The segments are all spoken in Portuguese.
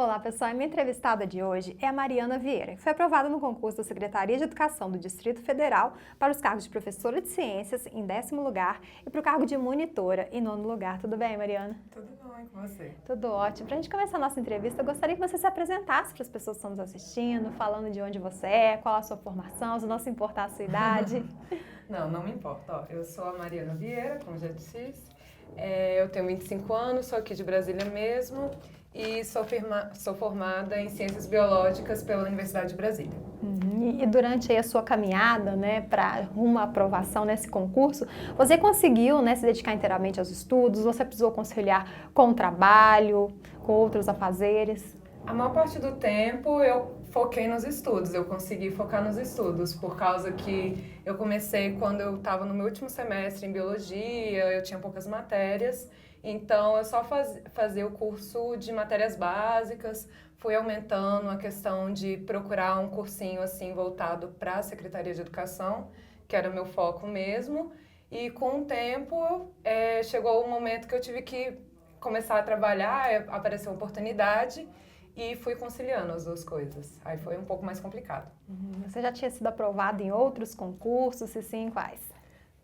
Olá, pessoal. A minha entrevistada de hoje é a Mariana Vieira, que foi aprovada no concurso da Secretaria de Educação do Distrito Federal para os cargos de professora de ciências em 10º lugar e para o cargo de monitora em 9º lugar. Tudo bem, Mariana? Tudo bom, e com você? Tudo ótimo. Para a gente começar a nossa entrevista, eu gostaria que você se apresentasse para as pessoas que estão nos assistindo, falando de onde você é, qual a sua formação, se não se importar a sua idade. Não me importa. Ó, eu sou a Mariana Vieira, como já disse. Eu tenho 25 anos, sou aqui de Brasília mesmo e sou formada em Ciências Biológicas pela Universidade de Brasília. E durante aí a sua caminhada, né, para uma aprovação nesse concurso, você conseguiu, né, se dedicar inteiramente aos estudos? Você precisou conciliar com o trabalho, com outros afazeres? A maior parte do tempo eu foquei nos estudos, eu consegui focar nos estudos, por causa que eu comecei quando eu estava no meu último semestre em biologia, eu tinha poucas matérias, então eu só fazia o curso de matérias básicas, fui aumentando a questão de procurar um cursinho assim voltado para a Secretaria de Educação, que era o meu foco mesmo, e com o tempo chegou um momento que eu tive que começar a trabalhar, apareceu uma oportunidade, e fui conciliando as duas coisas. Aí foi um pouco mais complicado. Você já tinha sido aprovado em outros concursos? Se sim, quais?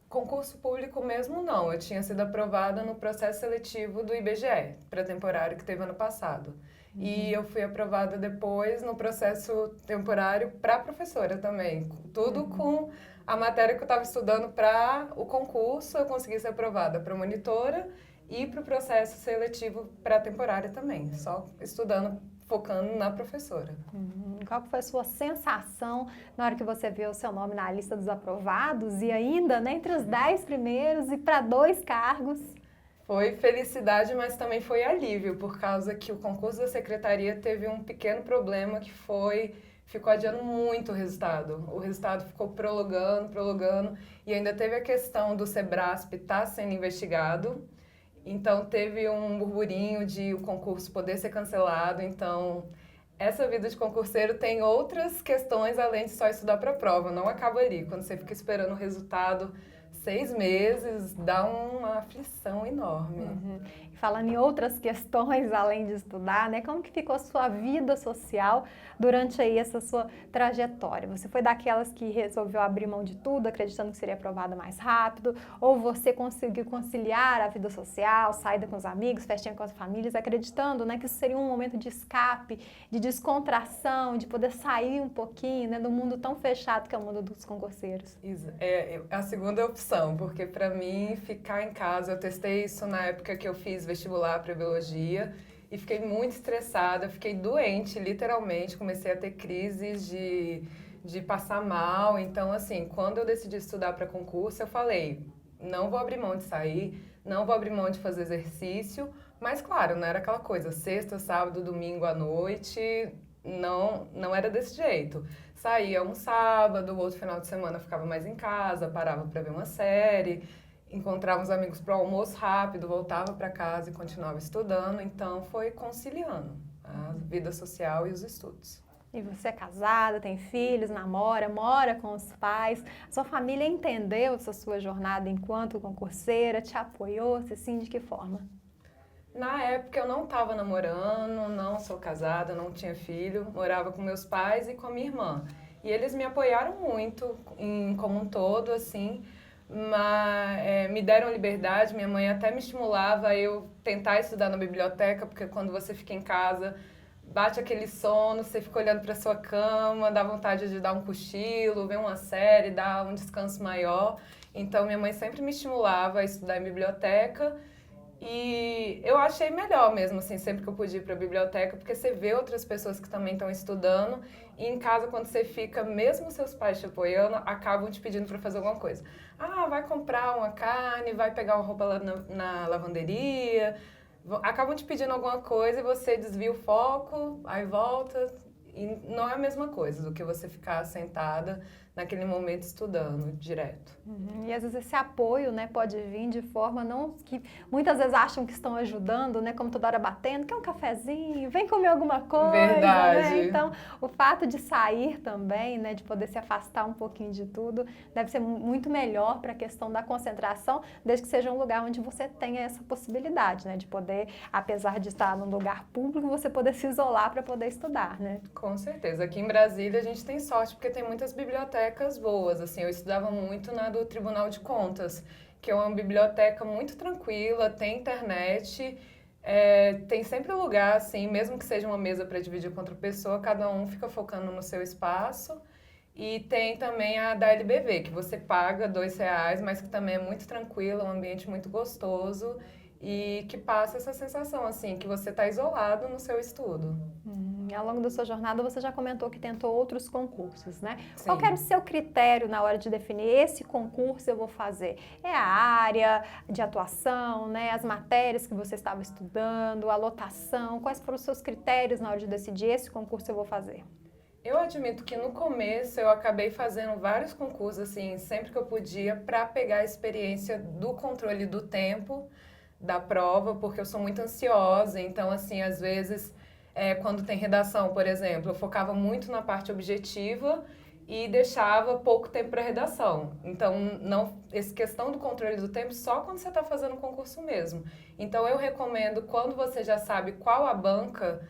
Concurso público mesmo não. Eu tinha sido aprovada no processo seletivo do IBGE, pré-temporário, que teve ano passado. E eu fui aprovada depois no processo temporário para professora também. Tudo com a matéria que eu estava estudando para o concurso, eu consegui ser aprovada para monitora e para o processo seletivo pré-temporário também. Só estudando, focando na professora. Qual que foi a sua sensação na hora que você viu o seu nome na lista dos aprovados e ainda, né, entre os 10 primeiros e para 2 cargos? Foi felicidade, mas também foi alívio, por causa que o concurso da secretaria teve um pequeno problema que ficou adiando muito o resultado. O resultado ficou prolongando, e ainda teve a questão do Sebrasp estar sendo investigado. Então teve um burburinho de o concurso poder ser cancelado. Então essa vida de concurseiro tem outras questões além de só estudar para a prova. Não acaba ali. Quando você fica esperando o resultado 6 meses, dá uma aflição enorme. E falando em outras questões além de estudar, né, como que ficou a sua vida social durante aí essa sua trajetória? Você foi daquelas que resolveu abrir mão de tudo, acreditando que seria aprovada mais rápido, ou você conseguiu conciliar a vida social, saída com os amigos, festinha com as famílias, acreditando, né, que isso seria um momento de escape, de descontração, de poder sair um pouquinho, né, do mundo tão fechado que é o mundo dos concurseiros? É a segunda opção, porque para mim ficar em casa, eu testei isso na época que eu fiz vestibular para biologia e fiquei muito estressada, fiquei doente, literalmente, comecei a ter crises de passar mal. Então, assim, quando eu decidi estudar para concurso, eu falei, não vou abrir mão de sair, não vou abrir mão de fazer exercício, mas claro, não era aquela coisa, sexta, sábado, domingo à noite, não era desse jeito. Saía um sábado, outro final de semana ficava mais em casa, parava para ver uma série, encontrava uns amigos para o almoço rápido, voltava para casa e continuava estudando. Então foi conciliando a vida social e os estudos. E você é casada, tem filhos, namora, mora com os pais. A sua família entendeu essa sua jornada enquanto concurseira, te apoiou, se sim, de que forma? Na época eu não estava namorando, não sou casada, não tinha filho, morava com meus pais e com a minha irmã. E eles me apoiaram muito, como um todo, assim, mas me deram liberdade, minha mãe até me estimulava a eu tentar estudar na biblioteca, porque quando você fica em casa, bate aquele sono, você fica olhando para sua cama, dá vontade de dar um cochilo, ver uma série, dar um descanso maior. Então minha mãe sempre me estimulava a estudar em biblioteca. E eu achei melhor mesmo, assim, sempre que eu podia ir para a biblioteca, porque você vê outras pessoas que também estão estudando, e em casa, quando você fica, mesmo seus pais te apoiando, acabam te pedindo para fazer alguma coisa. Ah, vai comprar uma carne, vai pegar uma roupa lá na lavanderia, acabam te pedindo alguma coisa e você desvia o foco, aí volta, e não é a mesma coisa do que você ficar sentada naquele momento estudando direto. E às vezes esse apoio, né, pode vir de forma não que muitas vezes acham que estão ajudando, né, como toda hora batendo, quer um cafezinho, vem comer alguma coisa, Verdade. né? Então, o fato de sair também, né, de poder se afastar um pouquinho de tudo, deve ser muito melhor para a questão da concentração, desde que seja um lugar onde você tenha essa possibilidade, né, de poder, apesar de estar num lugar público, você poder se isolar para poder estudar, né? Com certeza. Aqui em Brasília a gente tem sorte porque tem muitas bibliotecas boas. Assim, eu estudava muito na do Tribunal de Contas, que é uma biblioteca muito tranquila, tem internet, tem sempre lugar, assim, mesmo que seja uma mesa para dividir com outra pessoa, cada um fica focando no seu espaço. E tem também a da LBV, que você paga R$2, mas que também é muito tranquila, um ambiente muito gostoso e que passa essa sensação, assim, que você está isolado no seu estudo. Ao longo da sua jornada, você já comentou que tentou outros concursos, né? Sim. Qual que era o seu critério na hora de definir esse concurso eu vou fazer? É a área de atuação, né? As matérias que você estava estudando, a lotação? Quais foram os seus critérios na hora de decidir esse concurso eu vou fazer? Eu admito que no começo eu acabei fazendo vários concursos, assim, sempre que eu podia, para pegar a experiência do controle do tempo da prova, porque eu sou muito ansiosa, então, assim, às vezes, quando tem redação, por exemplo, eu focava muito na parte objetiva e deixava pouco tempo para redação. Então, essa questão do controle do tempo só quando você está fazendo o concurso mesmo. Então, eu recomendo, quando você já sabe qual a banca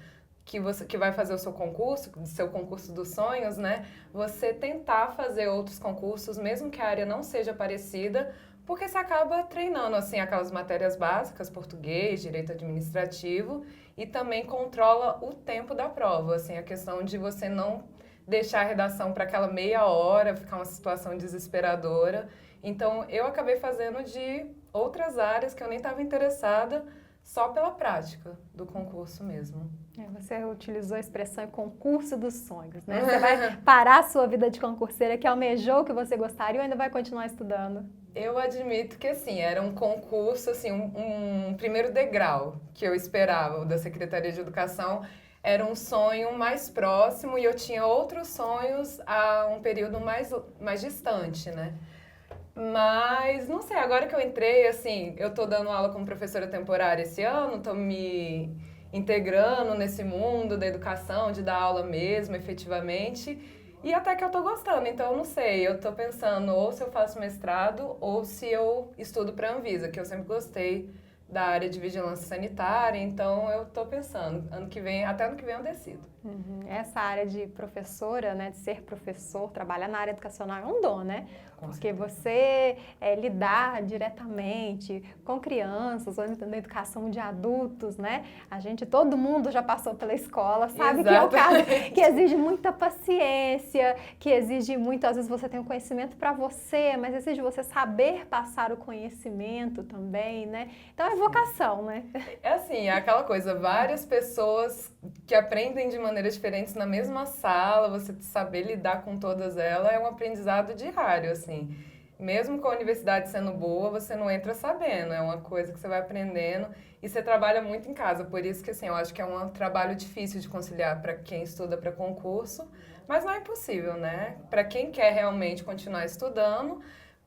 que vai fazer o seu concurso dos sonhos, né? Você tentar fazer outros concursos, mesmo que a área não seja parecida, porque você acaba treinando, assim, aquelas matérias básicas, português, direito administrativo, e também controla o tempo da prova, assim, a questão de você não deixar a redação para aquela meia hora, ficar uma situação desesperadora. Então, eu acabei fazendo de outras áreas que eu nem estava interessada, só pela prática do concurso mesmo. Você utilizou a expressão concurso dos sonhos, né? Você vai parar a sua vida de concurseira que almejou o que você gostaria ou ainda vai continuar estudando? Eu admito que, assim, era um concurso, assim, um primeiro degrau que eu esperava da Secretaria de Educação. Era um sonho mais próximo e eu tinha outros sonhos a um período mais distante, né? Mas, não sei, agora que eu entrei, assim, eu tô dando aula como professora temporária esse ano, tô me integrando nesse mundo da educação, de dar aula mesmo, efetivamente, e até que eu tô gostando, então eu não sei, eu tô pensando ou se eu faço mestrado ou se eu estudo para a Anvisa, que eu sempre gostei da área de vigilância sanitária, então eu tô pensando, até ano que vem eu decido. Essa área de professora, né, de ser professor, trabalhar na área educacional é um dom, né? Porque você lidar diretamente com crianças, ou na educação de adultos, né? Todo mundo já passou pela escola, sabe que é um caso que exige muita paciência, que exige muito, às vezes você tem o conhecimento para você, mas exige você saber passar o conhecimento também, né? Então é vocação, né? É assim, é aquela coisa, várias pessoas que aprendem de maneiras diferentes na mesma sala, você saber lidar com todas elas é um aprendizado diário, assim. Mesmo com a universidade sendo boa, você não entra sabendo, é uma coisa que você vai aprendendo e você trabalha muito em casa, por isso que, assim, eu acho que é um trabalho difícil de conciliar para quem estuda para concurso, mas não é impossível, né? Para quem quer realmente continuar estudando,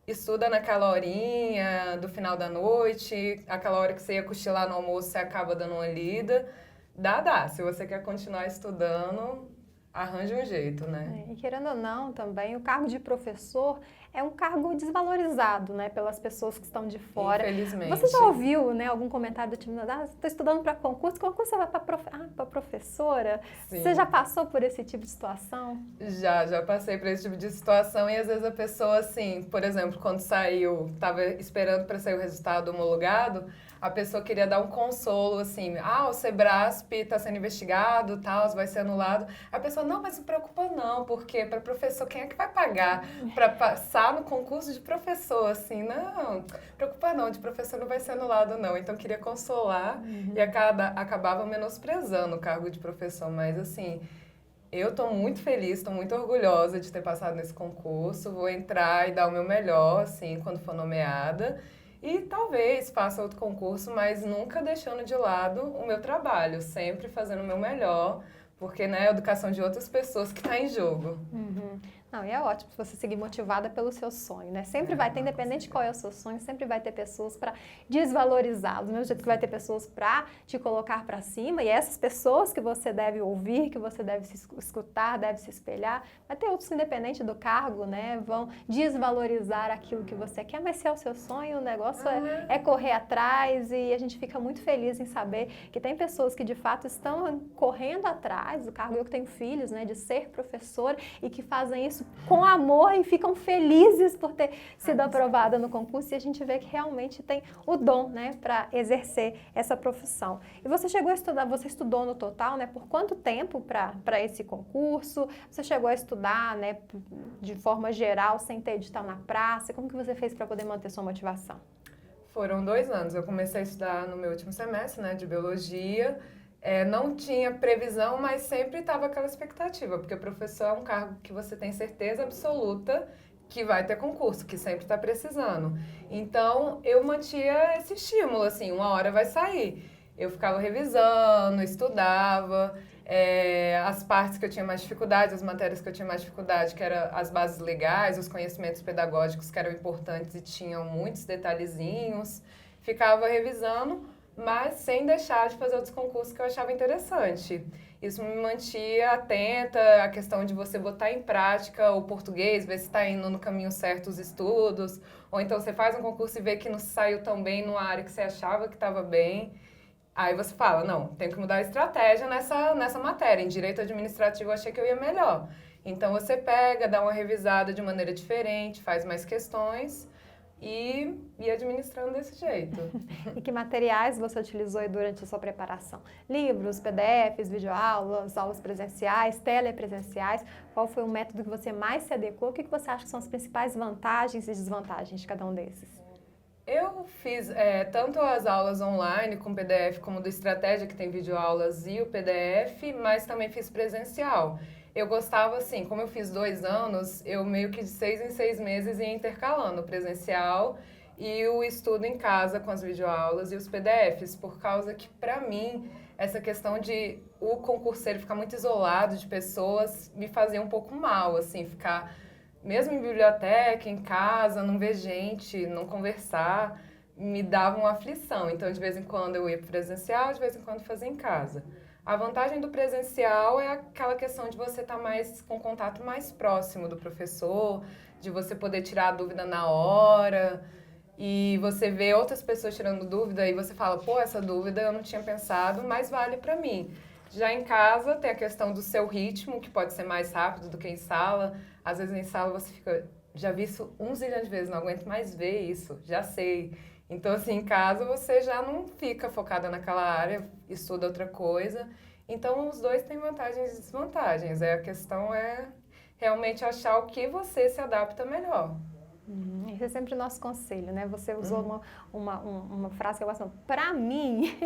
estuda naquela horinha do final da noite, aquela hora que você ia cochilar no almoço, você acaba dando uma lida. Dá. Se você quer continuar estudando, arranje um jeito, né? E querendo ou não, também, o cargo de professor é um cargo desvalorizado, né, pelas pessoas que estão de fora. Infelizmente. Você já ouviu, né, algum comentário do tipo, estou estudando para concurso você vai para professora? Sim. Você já passou por esse tipo de situação? Já passei por esse tipo de situação e às vezes a pessoa, assim, por exemplo, quando estava esperando para sair o resultado homologado, a pessoa queria dar um consolo, assim, o Sebrasp está sendo investigado, tal, vai ser anulado. A pessoa, não, mas não se preocupa não, porque para professor, quem é que vai pagar para passar no concurso de professor, assim? Não, preocupa não, de professor não vai ser anulado não. Então, queria consolar e acabava menosprezando o cargo de professor, mas assim... Eu estou muito feliz, estou muito orgulhosa de ter passado nesse concurso, vou entrar e dar o meu melhor, assim, quando for nomeada. E talvez faça outro concurso, mas nunca deixando de lado o meu trabalho, sempre fazendo o meu melhor, porque, né, a educação de outras pessoas que está em jogo. Não, e é ótimo você seguir motivada pelo seu sonho, né? Sempre vai ter, independente de qual é o seu sonho, sempre vai ter pessoas para desvalorizá-lo. Do mesmo jeito que vai ter pessoas para te colocar para cima, e essas pessoas que você deve ouvir, que você deve se escutar, deve se espelhar, vai ter outros que, independente do cargo, né, vão desvalorizar aquilo que você quer, mas se é o seu sonho, o negócio é correr atrás, e a gente fica muito feliz em saber que tem pessoas que de fato estão correndo atrás do cargo. Eu que tenho filhos, né, de ser professora, e que fazem isso com amor e ficam felizes por ter sido aprovada no concurso, e a gente vê que realmente tem o dom, né, para exercer essa profissão. E você chegou a estudar, você estudou no total, né, por quanto tempo para esse concurso? Você chegou a estudar, né, de forma geral, sem ter edital na praça? Como que você fez para poder manter sua motivação? Foram 2 anos. Eu comecei a estudar no meu último semestre, né, de biologia. Não tinha previsão, mas sempre estava aquela expectativa, porque o professor é um cargo que você tem certeza absoluta que vai ter concurso, que sempre está precisando. Então, eu mantinha esse estímulo, assim, uma hora vai sair. Eu ficava revisando, estudava, as partes que eu tinha mais dificuldade, as matérias que eu tinha mais dificuldade, que eram as bases legais, os conhecimentos pedagógicos que eram importantes e tinham muitos detalhezinhos. Ficava revisando, mas sem deixar de fazer outros concursos que eu achava interessante. Isso me mantinha atenta à questão de você botar em prática o português, ver se está indo no caminho certo os estudos, ou então você faz um concurso e vê que não saiu tão bem numa área que você achava que estava bem. Aí você fala, não, tem que mudar a estratégia nessa matéria. Em direito administrativo eu achei que eu ia melhor. Então você pega, dá uma revisada de maneira diferente, faz mais questões e administrando desse jeito. E que materiais você utilizou durante a sua preparação? Livros, PDFs, videoaulas, aulas presenciais, telepresenciais? Qual foi o método que você mais se adequou? O que você acha que são as principais vantagens e desvantagens de cada um desses? Eu fiz tanto as aulas online com PDF como do Estratégia, que tem videoaulas, e o PDF, mas também fiz presencial. Eu gostava, assim, como eu fiz 2 anos, eu meio que de 6 em 6 meses ia intercalando o presencial e o estudo em casa com as videoaulas e os PDFs, por causa que, para mim, essa questão de o concurseiro ficar muito isolado de pessoas me fazia um pouco mal, assim, ficar mesmo em biblioteca, em casa, não ver gente, não conversar, me dava uma aflição. Então, de vez em quando eu ia para o presencial, de vez em quando fazia em casa. A vantagem do presencial é aquela questão de você estar mais com contato mais próximo do professor, de você poder tirar a dúvida na hora, e você vê outras pessoas tirando dúvida e você fala, pô, essa dúvida eu não tinha pensado, mas vale para mim. Já em casa tem a questão do seu ritmo, que pode ser mais rápido do que em sala. Às vezes em sala você fica, já vi isso 1 zilhão de vezes, não aguento mais ver isso, já sei. Então, assim, em casa você já não fica focada naquela área, estuda outra coisa. Então, os dois têm vantagens e desvantagens. A questão é realmente achar o que você se adapta melhor. Esse é sempre o nosso conselho, né? Você usou uma frase que eu gosto, para mim,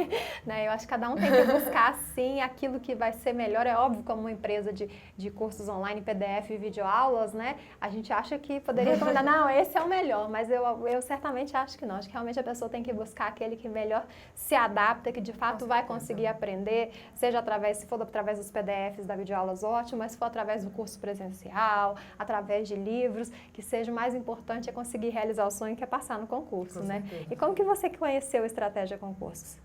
né? Eu acho que cada um tem que buscar, sim, aquilo que vai ser melhor. É óbvio, como uma empresa de cursos online, PDF e videoaulas, né? A gente acha que poderia recomendar, não, esse é o melhor, mas eu certamente acho que não. Acho que realmente a pessoa tem que buscar aquele que melhor se adapta, que de fato vai conseguir aprender, seja através, se for através dos PDFs da videoaulas, ótimo, mas se for através do curso presencial, através de livros, que seja o mais importante é conseguir realizar o sonho que é passar no concurso, né? E como que você conheceu a Estratégia Concursos?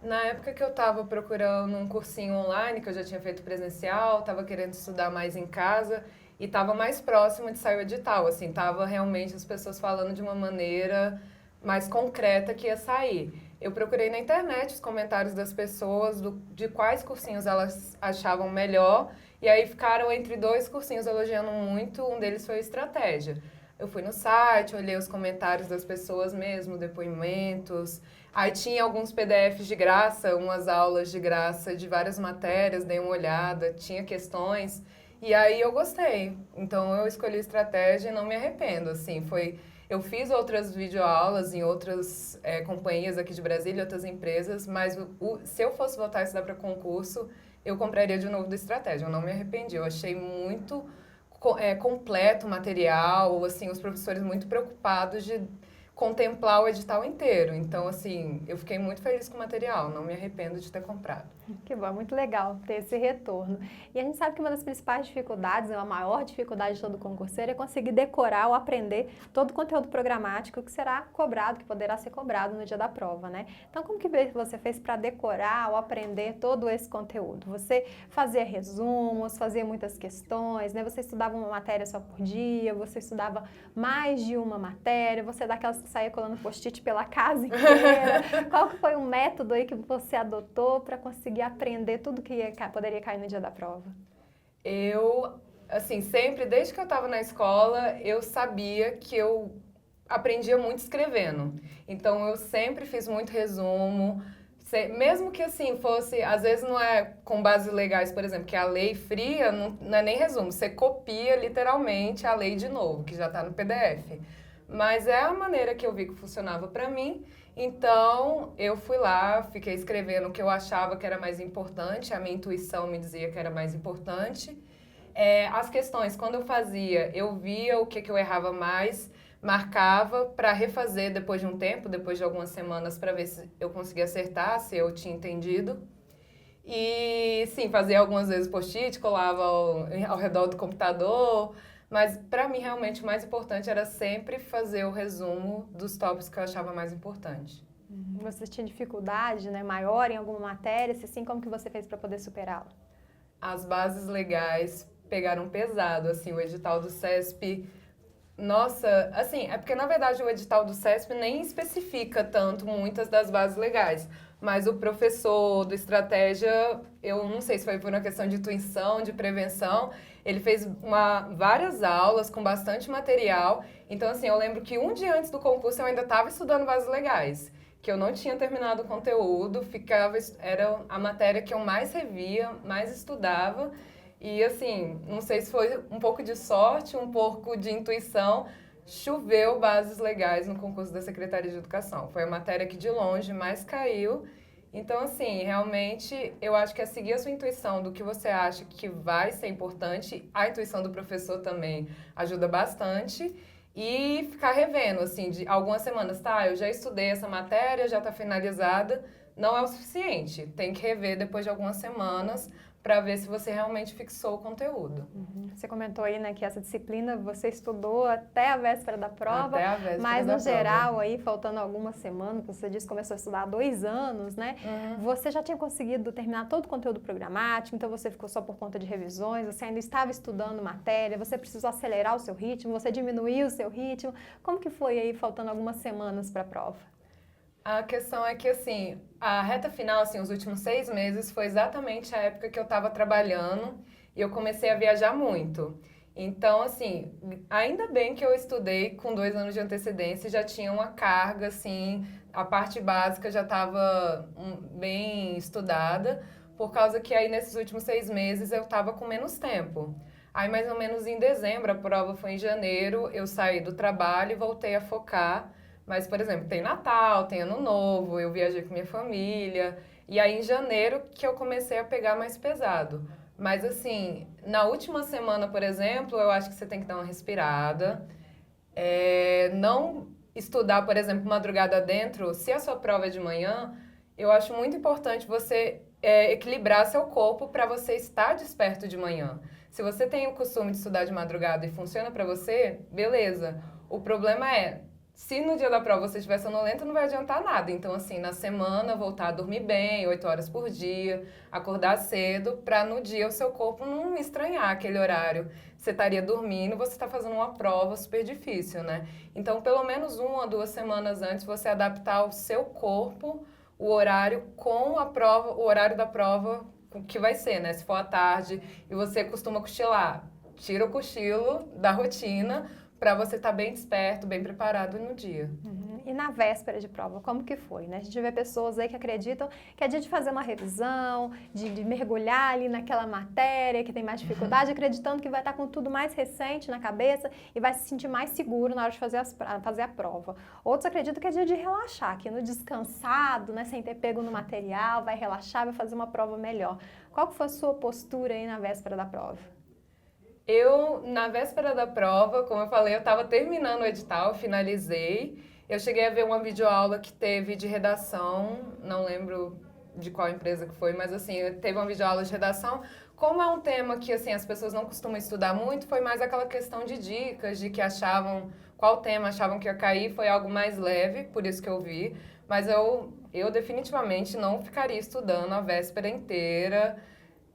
Na época que eu estava procurando um cursinho online, que eu já tinha feito presencial, estava querendo estudar mais em casa e estava mais próximo de sair o edital, assim, estava realmente as pessoas falando de uma maneira mais concreta que ia sair. Eu procurei na internet os comentários das pessoas de quais cursinhos elas achavam melhor e aí ficaram entre 2 cursinhos elogiando muito, um deles foi o Estratégia. Eu fui no site, olhei os comentários das pessoas mesmo, depoimentos. Aí tinha alguns PDFs de graça, umas aulas de graça de várias matérias, dei uma olhada, tinha questões. E aí eu gostei. Então eu escolhi estratégia e não me arrependo, assim. Eu fiz outras videoaulas em outras companhias aqui de Brasília, outras empresas, mas se eu fosse voltar a estudar para concurso, eu compraria de novo do estratégia. Eu não me arrependi, eu achei muito completo o material, assim, os professores muito preocupados de contemplar o edital inteiro. Então, assim, eu fiquei muito feliz com o material, não me arrependo de ter comprado. Que bom, muito legal ter esse retorno. E a gente sabe que uma das principais dificuldades, a maior dificuldade de todo concurseiro é conseguir decorar ou aprender todo o conteúdo programático que será cobrado, que poderá ser cobrado no dia da prova, né? Então, como que você fez para decorar ou aprender todo esse conteúdo? Você fazia resumos, fazia muitas questões, né? Você estudava uma matéria só por dia, você estudava mais de uma matéria, você é daquelas que saía colando post-it pela casa inteira. Qual que foi o método aí que você adotou para conseguir aprender tudo que poderia cair no dia da prova? Eu, assim, sempre, desde que eu estava na escola, eu sabia que eu aprendia muito escrevendo. Então, eu sempre fiz muito resumo, mesmo que, assim, fosse, às vezes não é com bases legais, por exemplo, que a lei fria não é nem resumo, você copia literalmente a lei de novo, que já está no PDF. Mas é a maneira que eu vi que funcionava para mim. Então, eu fui lá, fiquei escrevendo o que eu achava que era mais importante, a minha intuição me dizia que era mais importante. As questões, quando eu fazia, eu via o que eu errava mais, marcava para refazer depois de um tempo, depois de algumas semanas, para ver se eu conseguia acertar, se eu tinha entendido. E, sim, fazia algumas vezes post-it, colava ao redor do computador. Mas, para mim, realmente, o mais importante era sempre fazer o resumo dos tópicos que eu achava mais importante. Você tinha dificuldade, né, maior em alguma matéria? Se sim, como que você fez para poder superá-la? As bases legais pegaram pesado, assim, o edital do CESP... Nossa, assim, é porque, na verdade, o edital do CESP nem especifica tanto muitas das bases legais. Mas o professor do Estratégia, eu não sei se foi por uma questão de intuição, de prevenção, ele fez várias aulas com bastante material. Então, assim, eu lembro que um dia antes do concurso eu ainda estava estudando bases legais, que eu não tinha terminado o conteúdo, era a matéria que eu mais revia, mais estudava. E, assim, não sei se foi um pouco de sorte, um pouco de intuição, choveu bases legais no concurso da Secretaria de Educação. Foi a matéria que, de longe, mais caiu. Então, assim, realmente, eu acho que é seguir a sua intuição do que você acha que vai ser importante. A intuição do professor também ajuda bastante. E ficar revendo, assim, de algumas semanas, tá, eu já estudei essa matéria, já está finalizada. Não é o suficiente. Tem que rever depois de algumas semanas para ver se você realmente fixou o conteúdo. Você comentou aí, né, que essa disciplina você estudou até a véspera da prova, Até a véspera mas da no geral, prova. aí, faltando algumas semanas, você disse que começou a estudar há 2 anos, né? Você já tinha conseguido terminar todo o conteúdo programático, então você ficou só por conta de revisões, você ainda estava estudando matéria, você precisou acelerar o seu ritmo, você diminuiu o seu ritmo. Como que foi aí, faltando algumas semanas para a prova? A questão é que, assim, a reta final, assim, os últimos 6 meses foi exatamente a época que eu estava trabalhando e eu comecei a viajar muito. Então, assim, ainda bem que eu estudei com 2 anos de antecedência e já tinha uma carga, assim, a parte básica já estava bem estudada, por causa que aí nesses últimos 6 meses eu estava com menos tempo. Aí, mais ou menos em dezembro, a prova foi em janeiro, eu saí do trabalho e voltei a focar. Mas, por exemplo, tem Natal, tem Ano Novo, eu viajei com minha família. E aí, em janeiro, que eu comecei a pegar mais pesado. Mas, assim, na última semana, por exemplo, eu acho que você tem que dar uma respirada. Não estudar, por exemplo, madrugada dentro. Se a sua prova é de manhã, eu acho muito importante você equilibrar seu corpo para você estar desperto de manhã. Se você tem o costume de estudar de madrugada e funciona para você, beleza. O problema é, se no dia da prova você estiver sonolento, não vai adiantar nada. Então, assim, na semana, voltar a dormir bem, 8 horas por dia, acordar cedo, para no dia o seu corpo não estranhar aquele horário. Você estaria dormindo, você está fazendo uma prova super difícil, né? Então, pelo menos 1 ou 2 semanas antes, você adaptar ao seu corpo o horário com a prova, o horário da prova que vai ser, né? Se for à tarde e você costuma cochilar, tira o cochilo da rotina, para você estar bem desperto, bem preparado no dia. E na véspera de prova, como que foi, né? A gente vê pessoas aí que acreditam que é dia de fazer uma revisão, de mergulhar ali naquela matéria que tem mais dificuldade, acreditando que vai estar com tudo mais recente na cabeça e vai se sentir mais seguro na hora de fazer a prova. Outros acreditam que é dia de relaxar, que no descansado, né, sem ter pego no material, vai relaxar, vai fazer uma prova melhor. Qual que foi a sua postura aí na véspera da prova? Eu, na véspera da prova, como eu falei, eu estava terminando o edital, finalizei. Eu cheguei a ver uma videoaula que teve de redação, não lembro de qual empresa que foi, mas assim, teve uma videoaula de redação. Como é um tema que assim as pessoas não costumam estudar muito, foi mais aquela questão de dicas, de que achavam qual tema achavam que ia cair, foi algo mais leve, por isso que eu vi. Mas eu definitivamente não ficaria estudando a véspera inteira,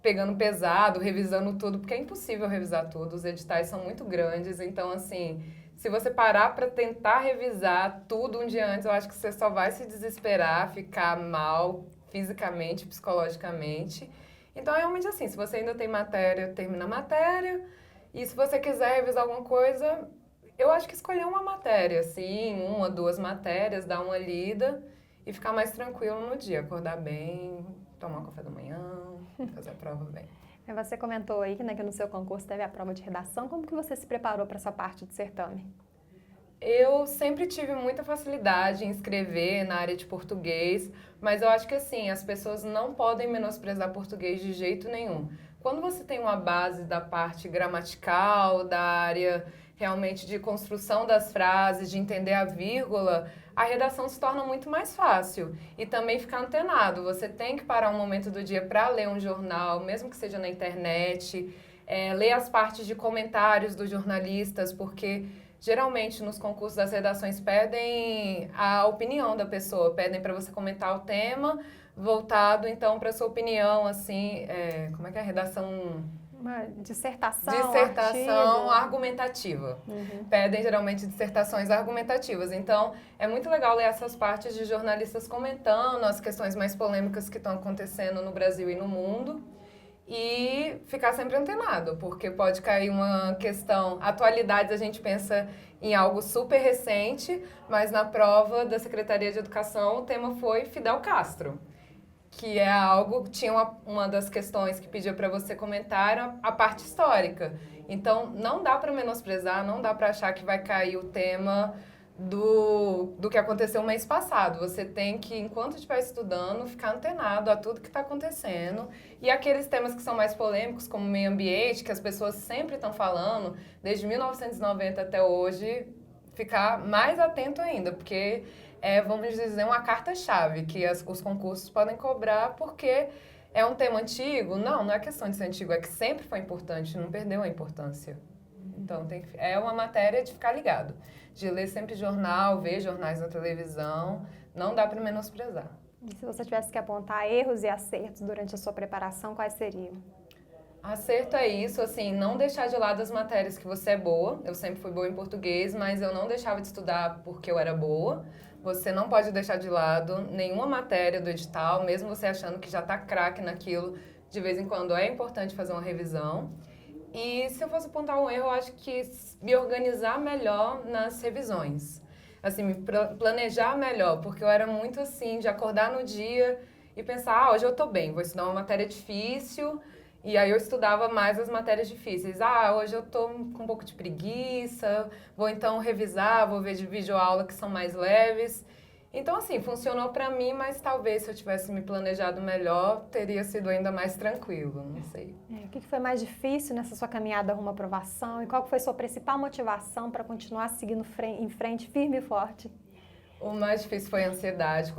pegando pesado, revisando tudo, porque é impossível revisar tudo, os editais são muito grandes, então assim, se você parar para tentar revisar tudo um dia antes, eu acho que você só vai se desesperar, ficar mal fisicamente, psicologicamente. Então, é realmente assim, se você ainda tem matéria, termina a matéria, e se você quiser revisar alguma coisa, eu acho que escolher uma matéria, assim, uma, duas matérias, dar uma lida e ficar mais tranquilo no dia, acordar bem, tomar um café da manhã, fazer a prova bem. Você comentou aí, né, que no seu concurso teve a prova de redação. Como que você se preparou para essa parte do certame? Eu sempre tive muita facilidade em escrever na área de português, mas eu acho que assim, as pessoas não podem menosprezar português de jeito nenhum. Quando você tem uma base da parte gramatical, da área realmente de construção das frases, de entender a vírgula, a redação se torna muito mais fácil. E também ficar antenado. Você tem que parar um momento do dia para ler um jornal, mesmo que seja na internet, ler as partes de comentários dos jornalistas, porque geralmente nos concursos das redações pedem a opinião da pessoa, pedem para você comentar o tema voltado então para sua opinião, assim, como é que é a redação? Uma dissertação, Dissertação artigo. argumentativa. Pedem geralmente dissertações argumentativas. Então, é muito legal ler essas partes de jornalistas comentando as questões mais polêmicas que estão acontecendo no Brasil e no mundo. E ficar sempre antenado, porque pode cair uma questão. Atualidades, a gente pensa em algo super recente, mas na prova da Secretaria de Educação o tema foi Fidel Castro, que é algo, tinha uma das questões que pedia para você comentar era a parte histórica. Então, não dá para menosprezar, não dá para achar que vai cair o tema do que aconteceu o mês passado. Você tem que, enquanto estiver estudando, ficar antenado a tudo que está acontecendo. E aqueles temas que são mais polêmicos, como meio ambiente, que as pessoas sempre estão falando, desde 1990 até hoje, ficar mais atento ainda, porque vamos dizer, uma carta-chave que os concursos podem cobrar porque é um tema antigo. Não é questão de ser antigo, é que sempre foi importante, não perdeu a importância. Então, é uma matéria de ficar ligado, de ler sempre jornal, ver jornais na televisão, não dá para menosprezar. E se você tivesse que apontar erros e acertos durante a sua preparação, quais seriam? Acerto é isso, assim, não deixar de lado as matérias que você é boa. Eu sempre fui boa em português, mas eu não deixava de estudar porque eu era boa. Você não pode deixar de lado nenhuma matéria do edital, mesmo você achando que já está craque naquilo, de vez em quando é importante fazer uma revisão. E se eu fosse apontar um erro, eu acho que me organizar melhor nas revisões. Assim, me planejar melhor, porque eu era muito assim, de acordar no dia e pensar, hoje eu tô bem, vou estudar uma matéria difícil, e aí eu estudava mais as matérias difíceis. Hoje eu tô com um pouco de preguiça, vou então revisar, vou ver de videoaula que são mais leves. Então, assim, funcionou pra mim, mas talvez se eu tivesse me planejado melhor, teria sido ainda mais tranquilo, não sei. O que foi mais difícil nessa sua caminhada rumo à aprovação e qual foi sua principal motivação para continuar seguindo em frente, firme e forte? O mais difícil foi a ansiedade,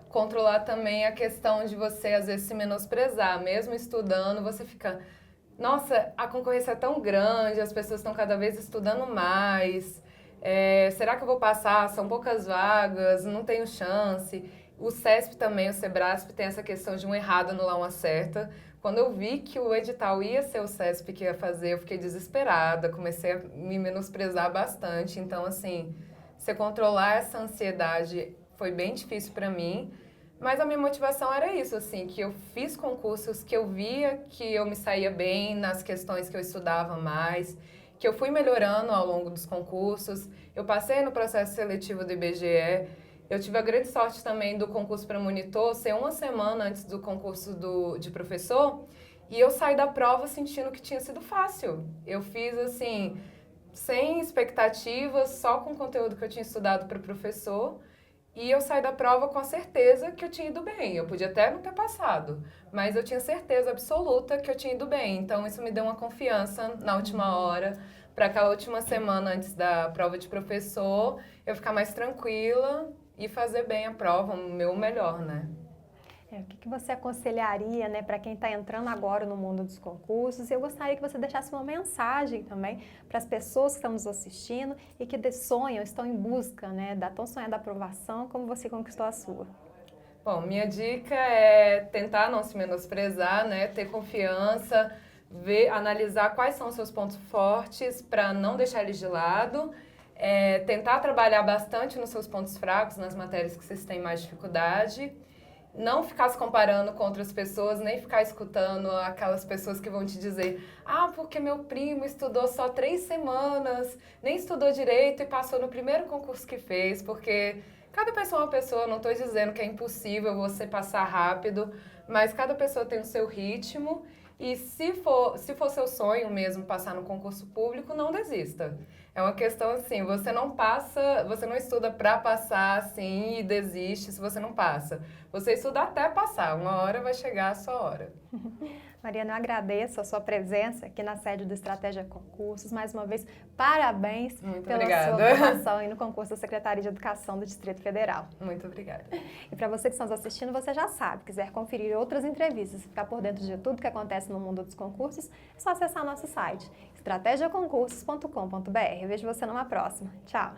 controlar também a questão de você, às vezes, se menosprezar. Mesmo estudando, você fica, nossa, a concorrência é tão grande, as pessoas estão cada vez estudando mais, será que eu vou passar? São poucas vagas, não tenho chance. O CESP também, o SEBRASP, tem essa questão de um errado anular uma certa. Quando eu vi que o edital ia ser o CESP que ia fazer, eu fiquei desesperada, comecei a me menosprezar bastante. Então, assim, você controlar essa ansiedade foi bem difícil para mim, mas a minha motivação era isso, assim, que eu fiz concursos que eu via que eu me saía bem nas questões que eu estudava mais, que eu fui melhorando ao longo dos concursos. Eu passei no processo seletivo do IBGE. Eu tive a grande sorte também do concurso para monitor ser uma semana antes do concurso de professor, e eu saí da prova sentindo que tinha sido fácil. Eu fiz, assim, sem expectativas, só com o conteúdo que eu tinha estudado para professor, e eu saí da prova com a certeza que eu tinha ido bem. Eu podia até não ter passado, mas eu tinha certeza absoluta que eu tinha ido bem. Então, isso me deu uma confiança na última hora para aquela última semana antes da prova de professor, eu ficar mais tranquila e fazer bem a prova, o meu melhor, né? O que você aconselharia, né, para quem está entrando agora no mundo dos concursos? Eu gostaria que você deixasse uma mensagem também para as pessoas que estão nos assistindo e que sonham, estão em busca, né, da tão sonhada aprovação, como você conquistou a sua. Bom, minha dica é tentar não se menosprezar, né, ter confiança, analisar quais são os seus pontos fortes para não deixar eles de lado, tentar trabalhar bastante nos seus pontos fracos, nas matérias que vocês têm mais dificuldade. Não ficar se comparando com outras pessoas, nem ficar escutando aquelas pessoas que vão te dizer porque meu primo estudou só 3 semanas, nem estudou direito e passou no primeiro concurso que fez, porque cada pessoa é uma pessoa, não estou dizendo que é impossível você passar rápido, mas cada pessoa tem o seu ritmo e se for seu sonho mesmo passar no concurso público, não desista. É uma questão assim, você não estuda para passar assim e desiste se você não passa. Você estuda até passar, uma hora vai chegar a sua hora. Mariana, eu agradeço a sua presença aqui na sede do Estratégia Concursos. Mais uma vez, parabéns pela sua aprovação aí no concurso da Secretaria de Educação do Distrito Federal. Muito obrigada. E para você que está nos assistindo, você já sabe, quiser conferir outras entrevistas, ficar por dentro de tudo que acontece no mundo dos concursos, é só acessar nosso site, estrategiaconcursos.com.br. Eu vejo você numa próxima. Tchau!